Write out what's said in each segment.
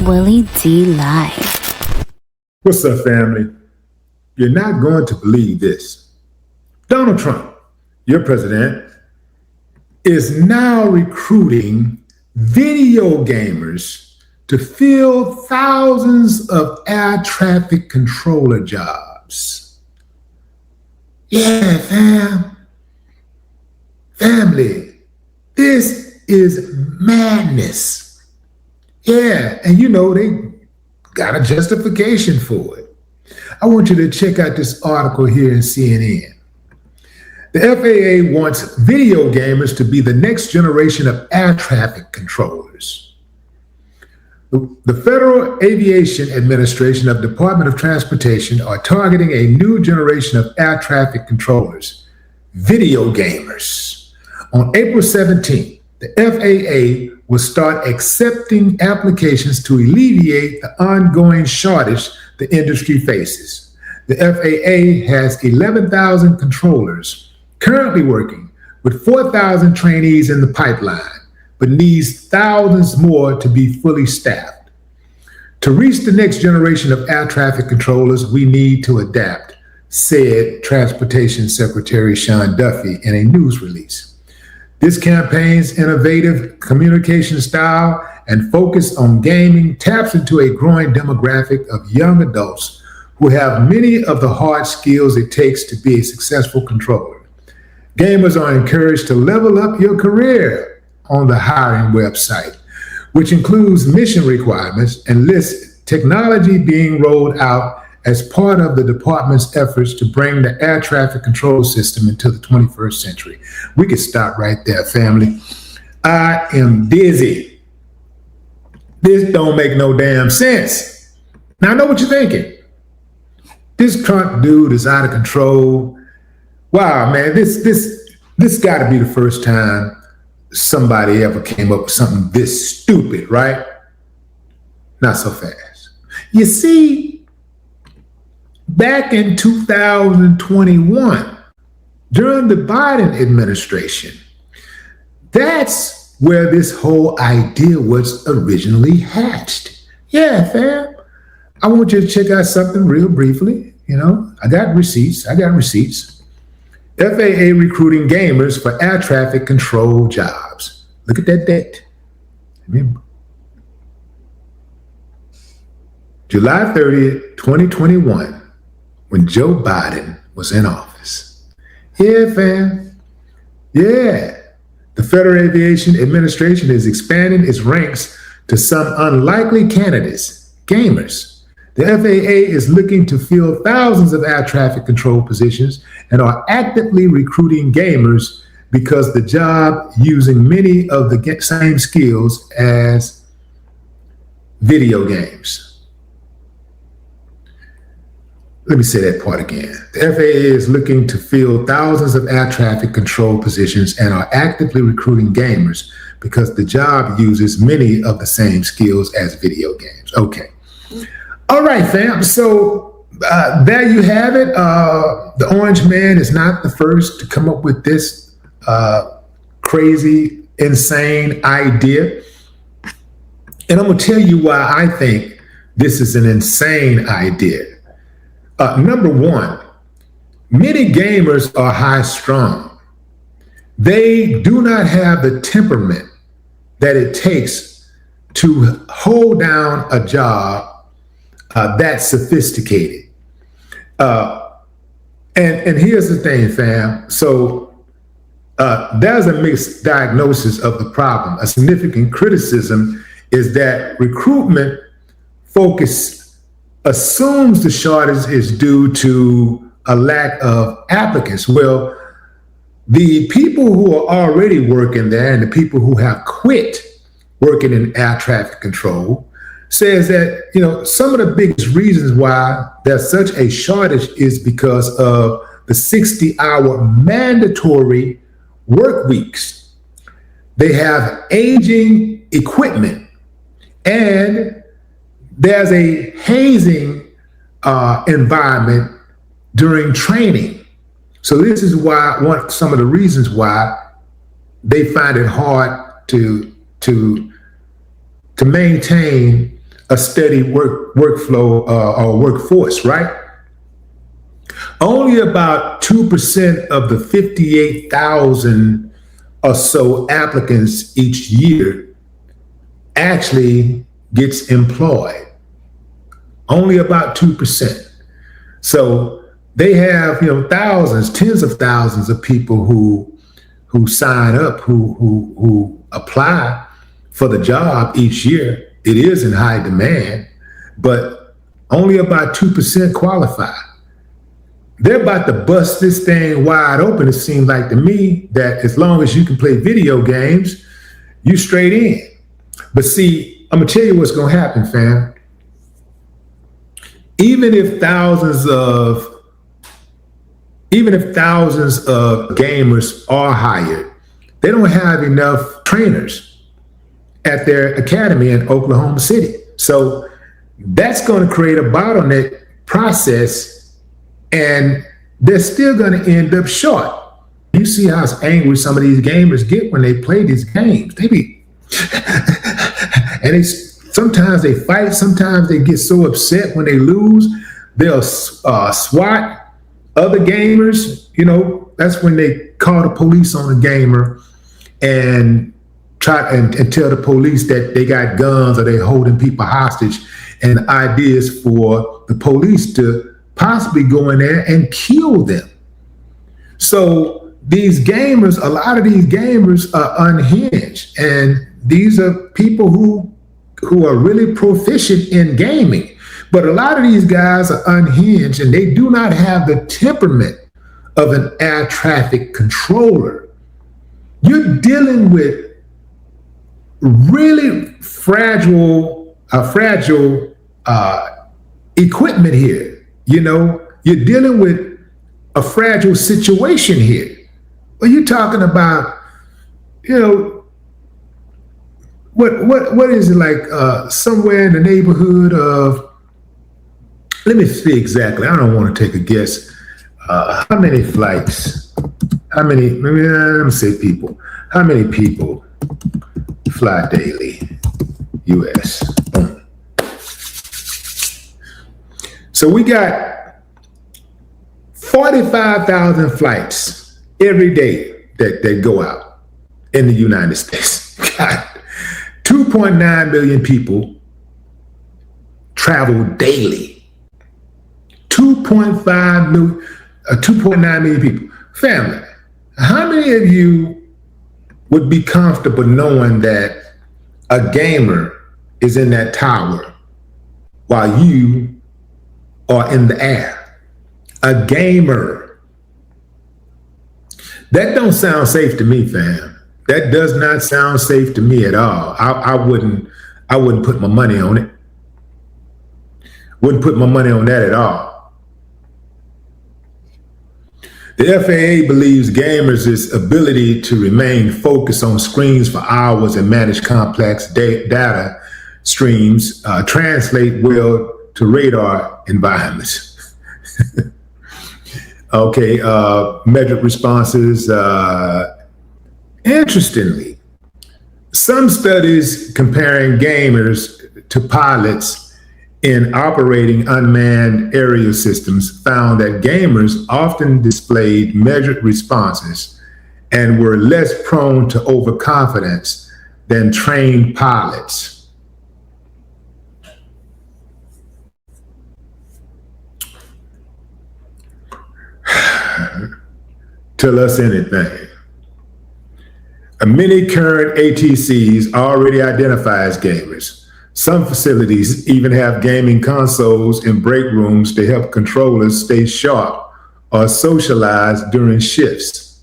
Willie D Live. What's up, family? You're not going to believe this. Donald Trump, your president, is now recruiting video gamers to fill thousands of air traffic controller jobs. Yeah, family, this is madness. Yeah, and you know, they got a justification for it. I want you to check out this article here in CNN. The FAA wants video gamers to be the next generation of air traffic controllers. The Federal Aviation Administration of Department of Transportation are targeting a new generation of air traffic controllers, video gamers. On April 17th, the FAA will start accepting applications to alleviate the ongoing shortage the industry faces. The FAA has 11,000 controllers currently working, with 4,000 trainees in the pipeline, but needs thousands more to be fully staffed. To reach the next generation of air traffic controllers, we need to adapt, said Transportation Secretary Sean Duffy in a news release. This campaign's innovative communication style and focus on gaming taps into a growing demographic of young adults who have many of the hard skills it takes to be a successful controller. Gamers are encouraged to level up your career on the hiring website, which includes mission requirements and lists technology being rolled out as part of the department's efforts to bring the air traffic control system into the 21st century. We could stop right there, family. I am dizzy. This don't make no damn sense. Now, I know what you're thinking. This Trump dude is out of control. Wow, man, this got to be the first time somebody ever came up with something this stupid, right? Not so fast. You see, back in 2021, during the Biden administration, that's where this whole idea was originally hatched. Yeah, fam. I want you to check out something real briefly. You know, I got receipts. FAA recruiting gamers for air traffic control jobs. Look at that date. Remember. July 30th, 2021. When Joe Biden was in office. Yeah, fam. Yeah. The Federal Aviation Administration is expanding its ranks to some unlikely candidates, gamers. The FAA is looking to fill thousands of air traffic control positions and are actively recruiting gamers because the job using many of the same skills as video games. Let me say that part again. The FAA is looking to fill thousands of air traffic control positions and are actively recruiting gamers because the job uses many of the same skills as video games. Okay. All right, fam. So there you have it. The Orange Man is not the first to come up with this crazy, insane idea. And I'm going to tell you why I think this is an insane idea. Number one, many gamers are high strung. They do not have the temperament that it takes to hold down a job that's sophisticated. And here's the thing, fam. So there's a mixed diagnosis of the problem. A significant criticism is that recruitment focus assumes the shortage is due to a lack of applicants. Well, the people who are already working there and the people who have quit working in air traffic control says that, you know, some of the biggest reasons why there's such a shortage is because of the 60-hour mandatory work weeks. They have aging equipment, and there's a hazing environment during training. So this is why some of the reasons why they find it hard to maintain a steady workflow or workforce, right? Only about 2% of the 58,000 or so applicants each year actually gets employed. Only about 2%. So they have, thousands, tens of thousands of people who sign up, who apply for the job each year. It is in high demand, but only about 2% qualify. They're about to bust this thing wide open. It seems like to me that as long as you can play video games, you straight in. But see, I'm gonna tell you what's gonna happen, fam. Even if thousands of gamers are hired, they don't have enough trainers at their academy in Oklahoma City. So that's going to create a bottleneck process, and they're still going to end up short. You see how angry some of these gamers get when they play these games. They be, and sometimes they fight, sometimes they get so upset when they lose, they'll swat other gamers. That's when they call the police on a gamer and try and tell the police that they got guns or they're holding people hostage, and the idea is for the police to possibly go in there and kill them. So these gamers, a lot of these gamers are unhinged, and these are people who are really proficient in gaming. But a lot of these guys are unhinged, and they do not have the temperament of an air traffic controller. You're dealing with really fragile equipment here. You're dealing with a fragile situation here. Well, you're talking about, what is it like? Somewhere in the neighborhood of, let me see exactly. I don't want to take a guess. How many flights? Let me say people. How many people fly daily, U.S.? So we got 45,000 flights every day that go out in the United States. God, 2.9 million people travel daily. 2.9 million people. Family, how many of you would be comfortable knowing that a gamer is in that tower while you are in the air? A gamer. That don't sound safe to me, fam. That does not sound safe to me at all. I wouldn't put my money on it. Wouldn't put my money on that at all. The FAA believes gamers' ability to remain focused on screens for hours and manage complex data streams translate well to radar environments. Okay, measured responses. Interestingly, some studies comparing gamers to pilots in operating unmanned aerial systems found that gamers often displayed measured responses and were less prone to overconfidence than trained pilots. Tell us anything. Many current ATCs already identify as gamers. Some facilities even have gaming consoles in break rooms to help controllers stay sharp or socialize during shifts.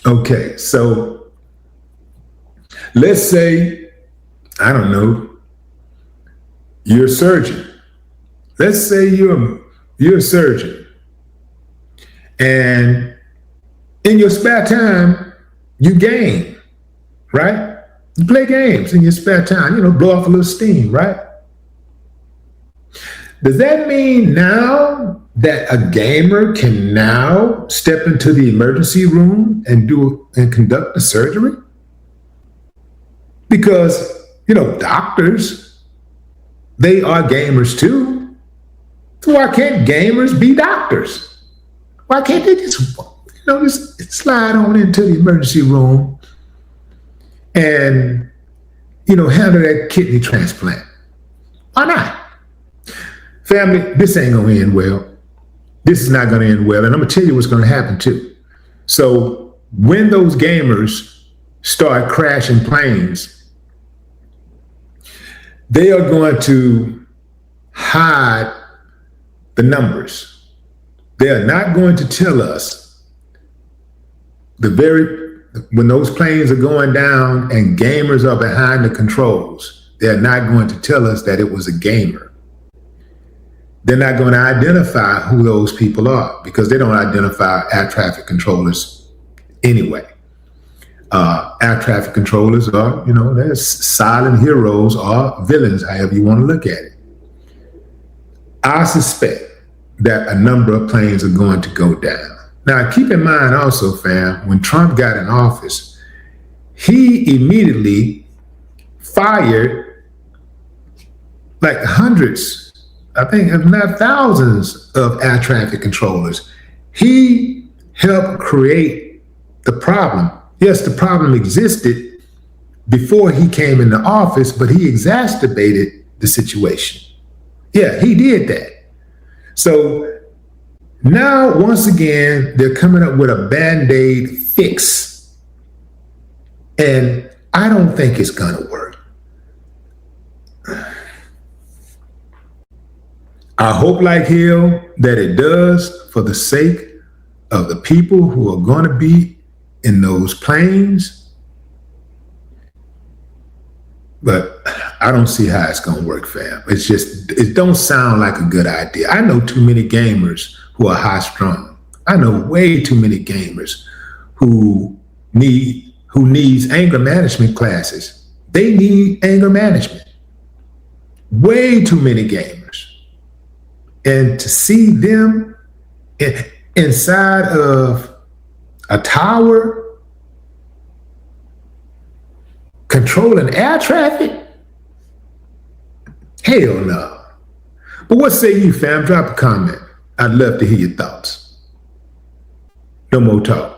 Okay, so let's say, I don't know, you're a surgeon. Let's say you're a surgeon, and in your spare time, you game, right? You play games in your spare time, blow off a little steam, right? Does that mean now that a gamer can now step into the emergency room and conduct the surgery? Because, doctors, they are gamers too. So why can't gamers be doctors? Why can't they just slide on into the emergency room and, handle that kidney transplant? Why not? Family, this ain't going to end well. This is not going to end well. And I'm going to tell you what's going to happen too. So when those gamers start crashing planes, they are going to hide the numbers. They are not going to tell us when those planes are going down and gamers are behind the controls, they're not going to tell us that it was a gamer. They're not going to identify who those people are because they don't identify air traffic controllers anyway. Air traffic controllers are, they're silent heroes or villains, however you want to look at it. I suspect that a number of planes are going to go down. Now, keep in mind also, fam, when Trump got in office, he immediately fired like hundreds, I think, if not thousands of air traffic controllers. He helped create the problem. Yes, the problem existed before he came into office, but he exacerbated the situation. Yeah, he did that. So now, once again, they're coming up with a Band-Aid fix. And I don't think it's going to work. I hope like hell that it does for the sake of the people who are going to be in those planes. But I don't see how it's going to work, fam. It don't sound like a good idea. I know too many gamers who are high-strung. I know way too many gamers who needs anger management classes. They need anger management. Way too many gamers. And to see them inside of a tower controlling air traffic? Hell no. But what say you, fam? Drop a comment. I'd love to hear your thoughts. No more talk.